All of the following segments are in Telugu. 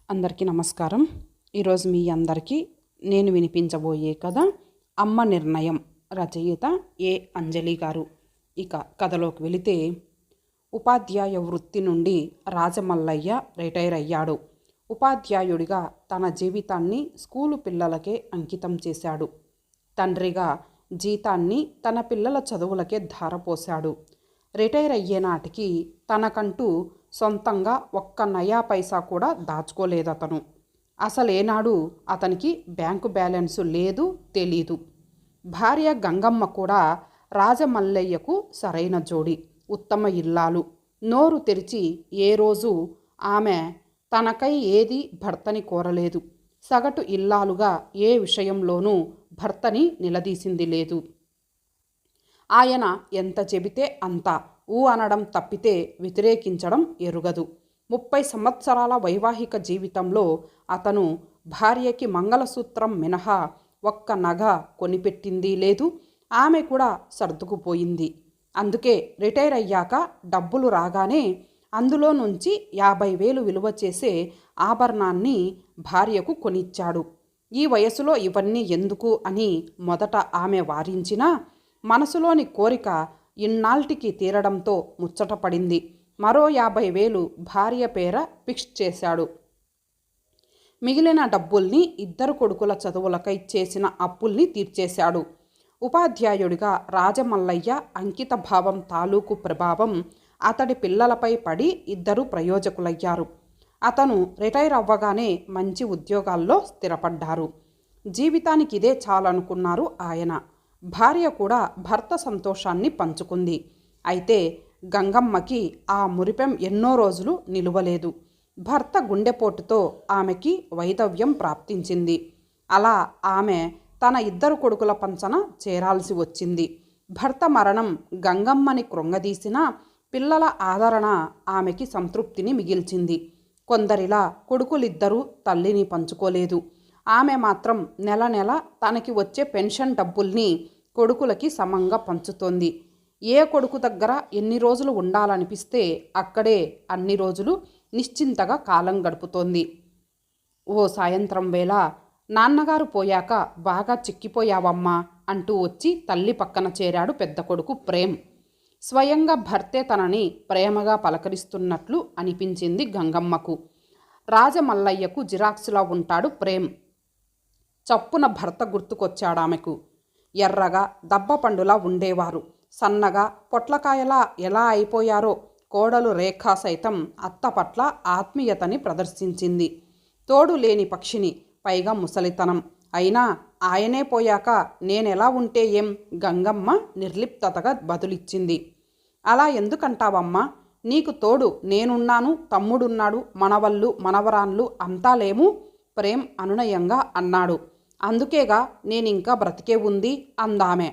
అందరికీ నమస్కారం. ఈరోజు మీ అందరికీ నేను వినిపించబోయే కథ అమ్మ నిర్ణయం. రచయిత ఏ అంజలి గారు. ఇక కథలోకి వెళితే, ఉపాధ్యాయ వృత్తి నుండి రాజమల్లయ్య రిటైర్ అయ్యాడు. ఉపాధ్యాయుడిగా తన జీవితాన్ని స్కూలు పిల్లలకే అంకితం చేశాడు. తండ్రిగా జీతాన్ని తన పిల్లల చదువులకే ధారపోశాడు. రిటైర్ అయ్యే నాటికి తనకంటూ సొంతంగా ఒక్క నయా పైసా కూడా దాచుకోలేదతను. అసలేనాడు అతనికి బ్యాంకు బ్యాలెన్సు లేదు, తెలీదు. భార్య గంగమ్మ కూడా రాజమల్లయ్యకు సరైన జోడి, ఉత్తమ ఇల్లాలు. నోరు తెరిచి ఏ రోజు ఆమె తనకై ఏది భర్తని కోరలేదు. సగటు ఇల్లాలుగా ఏ విషయంలోనూ భర్తని నిలదీసింది లేదు. ఆయన ఎంత చెబితే అంత ఊ అనడం తప్పితే వ్యతిరేకించడం ఎరుగదు. 30 సంవత్సరాల వైవాహిక జీవితంలో అతను భార్యకి మంగళసూత్రం మినహా ఒక్క నగ కొనిపెట్టింది లేదు. ఆమె కూడా సర్దుకుపోయింది. అందుకే రిటైర్ అయ్యాక డబ్బులు రాగానే అందులో నుంచి 50,000 విలువ చేసే ఆభరణాన్ని భార్యకు కొనిచ్చాడు. ఈ వయసులో ఇవన్నీ ఎందుకు అని మొదట ఆమె వారించినా మనసులోని కోరిక ఇన్నాళ్టికి తీరడంతో ముచ్చటపడింది. మరో 50,000 భార్య పేర ఫిక్స్ చేశాడు. మిగిలిన డబ్బుల్ని ఇద్దరు కొడుకుల చదువులకై చేసిన అప్పుల్ని తీర్చేశాడు. ఉపాధ్యాయుడిగా రాజమల్లయ్య అంకిత భావం తాలూకు ప్రభావం అతడి పిల్లలపై పడి ఇద్దరు ప్రయోజకులయ్యారు. అతను రిటైర్ అవ్వగానే మంచి ఉద్యోగాల్లో స్థిరపడ్డారు. జీవితానికి ఇదే చాలనుకున్నారు ఆయన. భార్య కూడా భర్త సంతోషాన్ని పంచుకుంది. అయితే గంగమ్మకి ఆ మురిపెం ఎన్నో రోజులు నిలువలేదు. భర్త గుండెపోటుతో ఆమెకి వైధవ్యం ప్రాప్తించింది. అలా ఆమె తన ఇద్దరు కొడుకుల పంచన చేరాల్సి వచ్చింది. భర్త మరణం గంగమ్మని కృంగదీసిన పిల్లల ఆదరణ ఆమెకి సంతృప్తిని మిగిల్చింది. కొందరిలా కొడుకులిద్దరూ తల్లిని పంచుకోలేదు. ఆమె మాత్రం నెల నెల తనకి వచ్చే పెన్షన్ డబ్బుల్ని కొడుకులకి సమంగా పంచుతోంది. ఏ కొడుకు దగ్గర ఎన్ని రోజులు ఉండాలనిపిస్తే అక్కడే అన్ని రోజులు నిశ్చింతగా కాలం గడుపుతోంది. ఓ సాయంత్రం వేళ నాన్నగారు పోయాక బాగా చిక్కిపోయావమ్మా అంటూ వచ్చి తల్లి పక్కన చేరాడు పెద్ద కొడుకు ప్రేమ్. స్వయంగా భర్తే తనని ప్రేమగా పలకరిస్తున్నట్లు అనిపించింది గంగమ్మకు. రాజమల్లయ్యకు జిరాక్సులా ఉంటాడు ప్రేమ్. చప్పున భర్త గుర్తుకొచ్చాడామెకు. ఎర్రగా దబ్బపండులా ఉండేవారు. సన్నగా పొట్లకాయలా ఎలా అయిపోయారో. కోడలు రేఖ సైతం అత్త పట్ల ఆత్మీయతని ప్రదర్శించింది. తోడు లేని పక్షిని, పైగా ముసలితనం. అయినా ఆయనే పోయాక నేనెలా ఉంటే ఏం? గంగమ్మ నిర్లిప్తతగా బదులిచ్చింది. అలా ఎందుకంటావమ్మా? నీకు తోడు నేనున్నాను, తమ్ముడున్నాడు, మనవళ్ళు మనవరాన్లు అంతా లేము? ప్రేమ్ అనునయంగా అన్నాడు. అందుకేగా నేనింకా బ్రతికే ఉంది అందామె.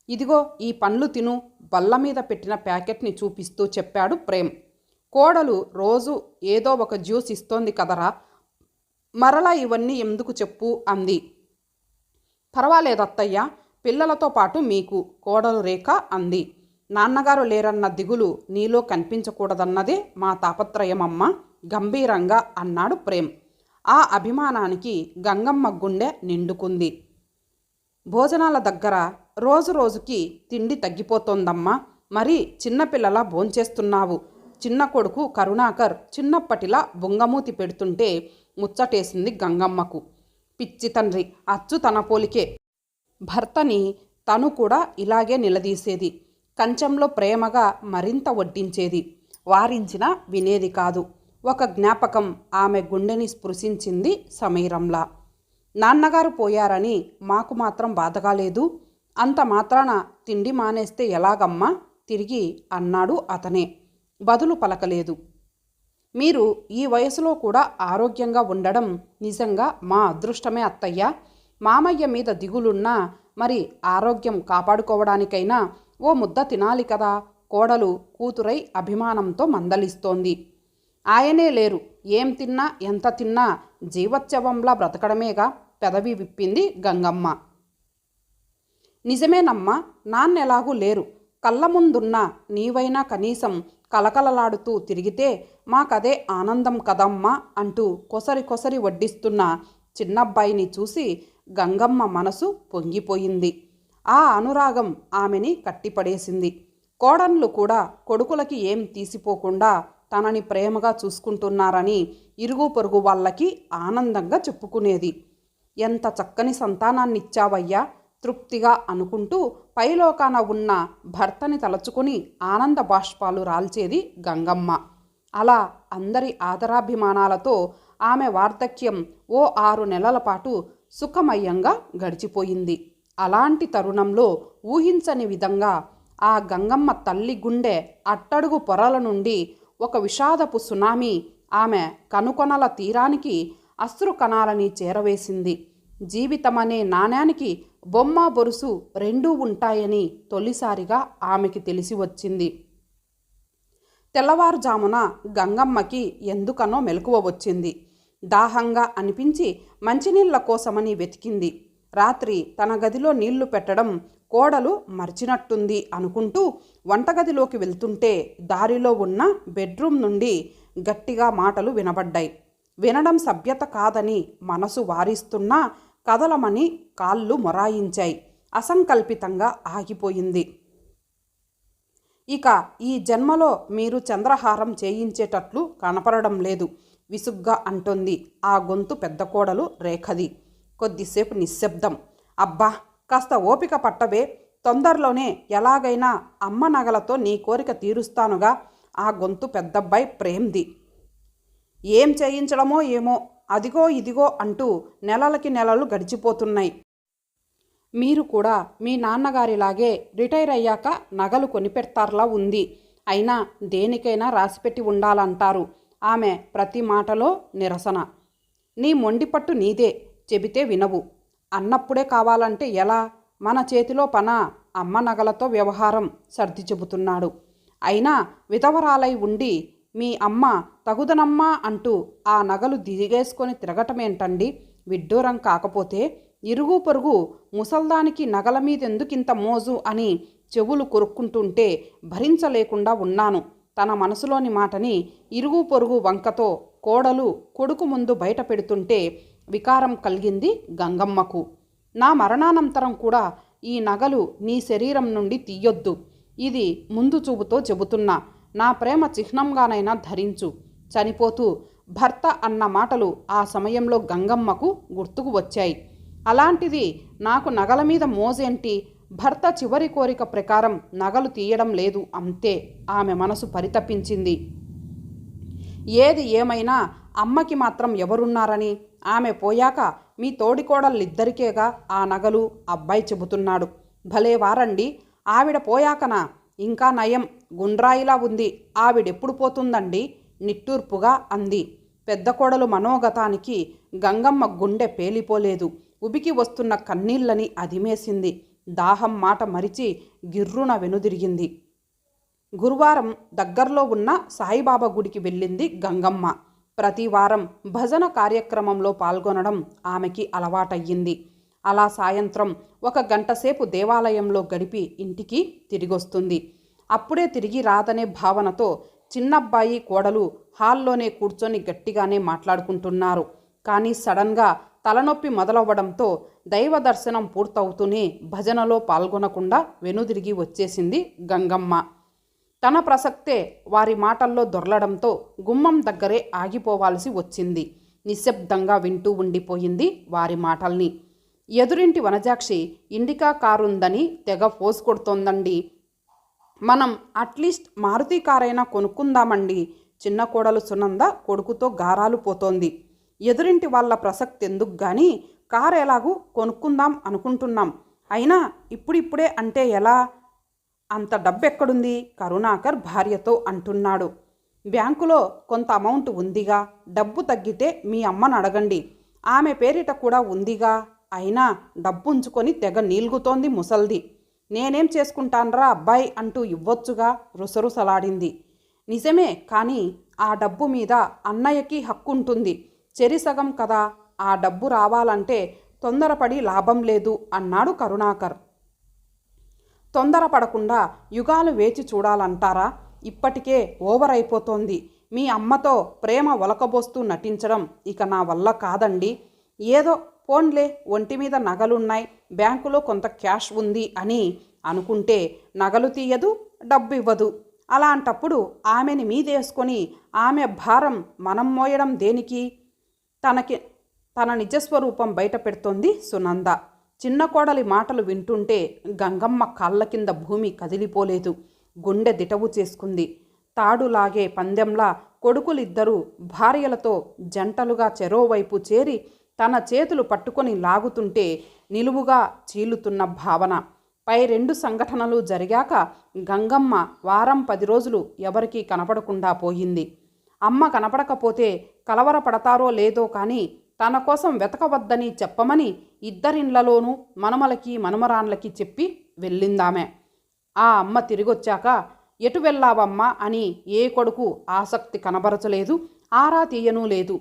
ఇదిగో ఈ పండ్లు తిను, బల్ల మీద పెట్టిన ప్యాకెట్ని చూపిస్తూ చెప్పాడు ప్రేమ్. కోడలు రోజు ఏదో ఒక జ్యూస్ ఇస్తోంది కదరా, మరలా ఇవన్నీ ఎందుకు చెప్పు అంది. పర్వాలేదత్తయ్య, పిల్లలతో పాటు మీకు, కోడలు రేఖ అంది. నాన్నగారు లేరన్న దిగులు నీలో కనిపించకూడదన్నదే మా తాపత్రయమమ్మ గంభీరంగా అన్నాడు ప్రేమ్. ఆ అభిమానానికి గంగమ్మ గుండె నిండుకుంది. భోజనాల దగ్గర రోజు రోజుకి తిండి తగ్గిపోతోందమ్మా, మరి చిన్నపిల్లలా భోంచేస్తున్నావు. చిన్న కొడుకు కరుణాకర్ చిన్నప్పటిలా బొంగమూతి పెడుతుంటే ముచ్చటేసింది గంగమ్మకు. పిచ్చి తండ్రి, అచ్చు తన పోలికే. భర్తని తను కూడా ఇలాగే నిలదీసేది. కంచంలో ప్రేమగా మరింత వడ్డించేది. వారించినా వినేది కాదు. ఒక జ్ఞాపకం ఆమె గుండెని స్పృశించింది సమీరంలా. నాన్నగారు పోయారని మాకు మాత్రం బాధగా లేదు. అంత మాత్రాన తిండి మానేస్తే ఎలాగమ్మా తిరిగి అన్నాడు అతనే. బదులు పలకలేదు. మీరు ఈ వయసులో కూడా ఆరోగ్యంగా ఉండడం నిజంగా మా అదృష్టమే అత్తయ్య. మామయ్య మీద దిగులున్నా మరి ఆరోగ్యం కాపాడుకోవడానికైనా ఓ ముద్ద తినాలి కదా. కోడలు కూతురై అభిమానంతో మందలిస్తోంది. ఆయనే లేరు, ఏం తిన్నా ఎంత తిన్నా జీవోత్సవంలా బ్రతకడమేగా పెదవి విప్పింది గంగమ్మ. నిజమేనమ్మా, నాన్నెలాగూ లేరు. కళ్ళ ముందున్నా నీవైనా కనీసం కలకలలాడుతూ తిరిగితే మాకదే ఆనందం కదమ్మా అంటూ కొసరి కొసరి వడ్డిస్తున్న చిన్నబ్బాయిని చూసి గంగమ్మ మనసు పొంగిపోయింది. ఆ అనురాగం ఆమెని కట్టిపడేసింది. కోడన్లు కూడా కొడుకులకి ఏం తీసిపోకుండా తనని ప్రేమగా చూసుకుంటున్నారని ఇరుగు పొరుగు వాళ్ళకి ఆనందంగా చెప్పుకునేది. ఎంత చక్కని సంతానాన్నిచ్చావయ్యా తృప్తిగా అనుకుంటూ పైలోకాన ఉన్న భర్తని తలచుకుని ఆనంద బాష్పాలు రాల్చేది గంగమ్మ. అలా అందరి ఆదరాభిమానాలతో ఆమె వార్ధక్యం ఓ 6 నెలల పాటు సుఖమయంగా గడిచిపోయింది. అలాంటి తరుణంలో ఊహించని విధంగా ఆ గంగమ్మ తల్లి గుండె అట్టడుగు పొరల నుండి ఒక విషాదపు సునామీ ఆమె కనుకొనల తీరానికి అశ్రుకణాలని చేరవేసింది. జీవితమనే నాణ్యానికి బొమ్మ బొరుసు రెండూ ఉంటాయని తొలిసారిగా ఆమెకి తెలిసి వచ్చింది. తెల్లవారుజామున గంగమ్మకి ఎందుకనో మెలకువ వచ్చింది. దాహంగా అనిపించి మంచినీళ్ల కోసమని వెతికింది. రాత్రి తన గదిలో నీళ్లు పెట్టడం కోడలు మర్చినట్టుంది అనుకుంటూ వంటగదిలోకి వెళ్తుంటే దారిలో ఉన్న బెడ్రూమ్ నుండి గట్టిగా మాటలు వినబడ్డాయి. వినడం సభ్యత కాదని మనసు వారిస్తున్నా కదలమని కాళ్ళు మొరాయించాయి. అసంకల్పితంగా ఆగిపోయింది. ఇక ఈ జన్మలో మీరు చంద్రహారం చేయించేటట్లు కనపడడం లేదు విసుగ్గా అంటోంది ఆ గొంతు పెద్ద కోడలు రేఖది. కొద్దిసేపు నిశ్శబ్దం. అబ్బా కాస్త ఓపిక పట్టవే, తొందరలోనే ఎలాగైనా అమ్మ నగలతో నీ కోరిక తీరుస్తానుగా. ఆ గొంతు పెద్దబ్బాయి ప్రేమ్ది. ఏం చేయించడమో ఏమో, అదిగో ఇదిగో అంటూ నెలలకి నెలలు గడిచిపోతున్నాయి. మీరు కూడా మీ నాన్నగారిలాగే రిటైర్ అయ్యాక నగలు కొనిపెడతారులా ఉంది. అయినా దేనికైనా రాసిపెట్టి ఉండాలంటారు. ఆమె ప్రతి మాటలో నిరసన. నీ మొండిపట్టు నీదే, చెబితే వినవు. అన్నప్పుడే కావాలంటే ఎలా? మన చేతిలో పనా? అమ్మ నగలతో వ్యవహారం సర్ది చెబుతున్నాడు. అయినా విధవరాలై ఉండి మీ అమ్మ తగుదనమ్మా అంటూ ఆ నగలు దిగేసుకొని తిరగటమేంటండి? విడ్డూరం కాకపోతే ఇరుగు పొరుగు ముసల్దానికి నగల మీదెందుకింత మోజు అని చెవులు కొరుక్కుంటుంటే భరించలేకుండా ఉన్నాను. తన మనసులోని మాటని ఇరుగు పొరుగు వంకతో కోడలు కొడుకు ముందు బయట పెడుతుంటే వికారం కలిగింది గంగమ్మకు. నా మరణానంతరం కూడా ఈ నగలు నీ శరీరం నుండి తీయొద్దు. ఇది ముందు చూపుతో చెబుతున్నా. నా ప్రేమ చిహ్నంగానైనా ధరించు. చనిపోతూ భర్త అన్న మాటలు ఆ సమయంలో గంగమ్మకు గుర్తుకు వచ్చాయి. అలాంటిది నాకు నగల మీద మోజేంటి? భర్త చివరి కోరిక ప్రకారం నగలు తీయడం లేదు అంతే. ఆమె మనసు పరితపించింది. ఏది ఏమైనా అమ్మకి మాత్రం ఎవరున్నారని? ఆమె పోయాక మీ తోడికోడళ్ళిద్దరికేగా ఆ నగలు. అబ్బాయి చెబుతున్నాడు. భలే వారండి, ఆవిడ పోయాకనా? ఇంకా నయం, గుండ్రాయిలా ఉంది. ఆవిడెప్పుడు పోతుందండి? నిట్టూర్పుగా అంది. పెద్ద కోడలు మనోగతానికి గంగమ్మ గుండె పేలిపోలేదు. ఉబికి వస్తున్న కన్నీళ్ళని అదిమేసింది. దాహం మాట మరిచి గిర్రున వెనుదిరిగింది. గురువారం దగ్గరలో ఉన్న సాయిబాబా గుడికి వెళ్ళింది గంగమ్మ. ప్రతి వారం భజన కార్యక్రమంలో పాల్గొనడం ఆమెకి అలవాటయ్యింది. అలా సాయంత్రం 1 గంట సేపు దేవాలయంలో గడిపి ఇంటికి తిరిగొస్తుంది. అప్పుడే తిరిగి రాదనే భావనతో చిన్నబ్బాయి కోడలు హాల్లోనే కూర్చొని గట్టిగానే మాట్లాడుకుంటున్నారు. కానీ సడన్గా తలనొప్పి మొదలవ్వడంతో దైవ దర్శనం పూర్తవుతూనే భజనలో పాల్గొనకుండా వెనుదిరిగి వచ్చేసింది గంగమ్మ. తన ప్రసక్తే వారి మాటల్లో దొర్లడంతో గుమ్మం దగ్గరే ఆగిపోవాల్సి వచ్చింది. నిశ్శబ్దంగా వింటూ ఉండిపోయింది వారి మాటల్ని. ఎదురింటి వనజాక్షి ఇండికా కారుందని తెగ ఫోర్స్ కొడుతోందండి. మనం అట్లీస్ట్ మారుతి కారైనా కొనుక్కుందామండి. చిన్న కోడలు సునంద కొడుకుతో గారాలు పోతోంది. ఎదురింటి వాళ్ళ ప్రసక్తి ఎందుకు గాని, కారు ఎలాగూ కొనుక్కుందాం అనుకుంటున్నాం. అయినా ఇప్పుడిప్పుడే అంటే ఎలా? అంత డబ్బెక్కడుంది? కరుణాకర్ భార్యతో అంటున్నాడు. బ్యాంకులో కొంత అమౌంట్ ఉందిగా. డబ్బు తగ్గితే మీ అమ్మను అడగండి. ఆమె పేరిట కూడా ఉందిగా. అయినా డబ్బు ఉంచుకొని తెగ నీల్గుతోంది ముసల్ది. నేనేం చేసుకుంటాన్రా అబ్బాయి అంటూ ఇవ్వొచ్చుగా రుసరుసలాడింది. నిజమే, కానీ ఆ డబ్బు మీద అన్నయ్యకి హక్కుంటుంది. చెరిసగం కదా. ఆ డబ్బు రావాలంటే తొందరపడి లాభం లేదు అన్నాడు కరుణాకర్. తొందరపడకుండా యుగాలు వేచి చూడాలంటారా? ఇప్పటికే ఓవర్ అయిపోతోంది. మీ అమ్మతో ప్రేమ ఒలకబోస్తూ నటించడం ఇక నా వల్ల కాదండి. ఏదో పోన్లే, ఒంటి మీద నగలున్నాయి, బ్యాంకులో కొంత క్యాష్ ఉంది అని అనుకుంటే నగలు తీయదు, డబ్బు ఇవ్వదు. అలాంటప్పుడు ఆమెని మీదేసుకొని ఆమె భారం మనం మోయడం దేనికి? తన నిజస్వరూపం బయట పెడుతోంది సునంద. చిన్న కోడలి మాటలు వింటుంటే గంగమ్మ కాళ్ళ కింద భూమి కదిలిపోలేదు. గుండె దిటవు చేసుకుంది. తాడులాగే పందెంలా కొడుకులిద్దరూ భార్యలతో జంటలుగా చెరోవైపు చేరి తన చేతులు పట్టుకొని లాగుతుంటే నిలువుగా చీలుతున్న భావన. పై 2 సంఘటనలు జరిగాక గంగమ్మ వారం 10 రోజులు ఎవరికీ కనపడకుండా పోయింది. అమ్మ కనపడకపోతే కలవరపడతారో లేదో కానీ తన కోసం వెతకవద్దని చెప్పమని ఇద్దరిళ్లలోనూ మనమలకి మనమరాన్లకి చెప్పి వెళ్ళిందామె. ఆ అమ్మ తిరిగొచ్చాక ఎటు వెళ్ళావమ్మా అని ఏ కొడుకు ఆసక్తి కనబరచలేదు, ఆరా తీయనూ లేదు.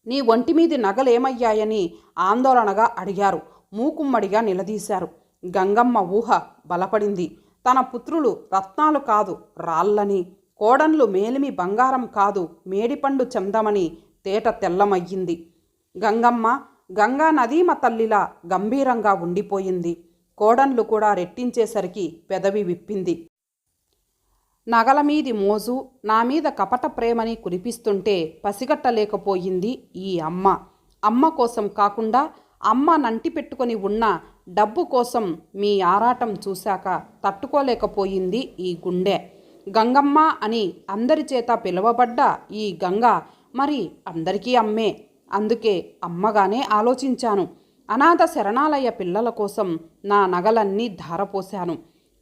నీ ఒంటి మీది నగలేమయ్యాయని ఆందోళనగా అడిగారు, మూకుమ్మడిగా నిలదీశారు. గంగమ్మ ఊహ బలపడింది. తన పుత్రులు రత్నాలు కాదు రాళ్ళని, కోడన్లు మేలిమి బంగారం కాదు మేడిపండు చందమని తేట తెల్లమయ్యింది. గంగమ్మ గంగా నదీమ తల్లిలా గంభీరంగా ఉండిపోయింది. కోడన్లు కూడా రెట్టించేసరికి పెదవి విప్పింది. నగల మీది మోజు, నా మీద కపట ప్రేమని కురిపిస్తుంటే పసిగట్టలేకపోయింది ఈ అమ్మ. అమ్మ కోసం కాకుండా అమ్మ నంటి పెట్టుకొని ఉన్న డబ్బు కోసం మీ ఆరాటం చూశాక తట్టుకోలేకపోయింది ఈ గుండె. గంగమ్మ అని అందరి చేత పిలువబడ్డ ఈ గంగ మరి అందరికీ అమ్మే. అందుకే అమ్మగానే ఆలోచించాను. అనాథ శరణాలయ పిల్లల కోసం నా నగలన్నీ ధారపోశాను.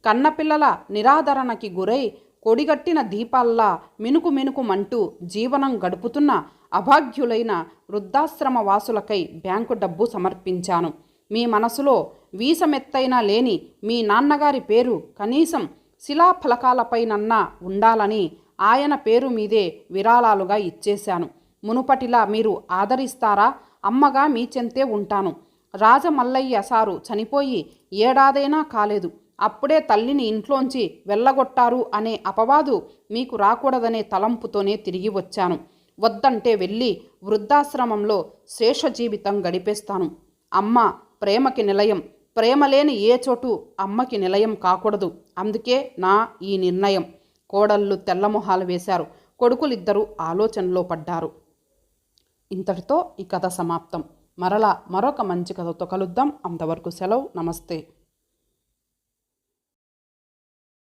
కన్నపిల్లల నిరాదరణకి గురై కొడిగట్టిన దీపాల్లా మినుకు మినుకుమంటూ జీవనం గడుపుతున్న అభాగ్యులైన వృద్ధాశ్రమ వాసులకై బ్యాంకు డబ్బు సమర్పించాను. మీ మనసులో వీసమెత్తైనా లేని మీ నాన్నగారి పేరు కనీసం శిలాఫలకాలపైనన్నా ఉండాలని ఆయన పేరు మీదే విరాళాలుగా ఇచ్చేశాను. మునుపటిలా మీరు ఆదరిస్తారా? అమ్మగా మీ చెంతే ఉంటాను. రాజమల్లయ్య సారు చనిపోయి ఏడాదైనా కాలేదు. అప్పుడే తల్లిని ఇంట్లోంచి వెళ్ళగొట్టారు అనే అపవాదు మీకు రాకూడదనే తలంపుతోనే తిరిగి వచ్చాను. వద్దంటే వెళ్ళి వృద్ధాశ్రమంలో శేష జీవితం గడిపేస్తాను. అమ్మ ప్రేమకి నిలయం. ప్రేమ లేని ఏ చోటు అమ్మకి నిలయం కాకూడదు. అందుకే నా ఈ నిర్ణయం. కోడళ్ళు తెల్లమొహాలు వేశారు. కొడుకులిద్దరూ ఆలోచనలో పడ్డారు. ఇంతటితో ఈ కథ సమాప్తం. మరలా మరొక మంచి కథతో కలుద్దాం. అంతవరకు సెలవు. నమస్తే.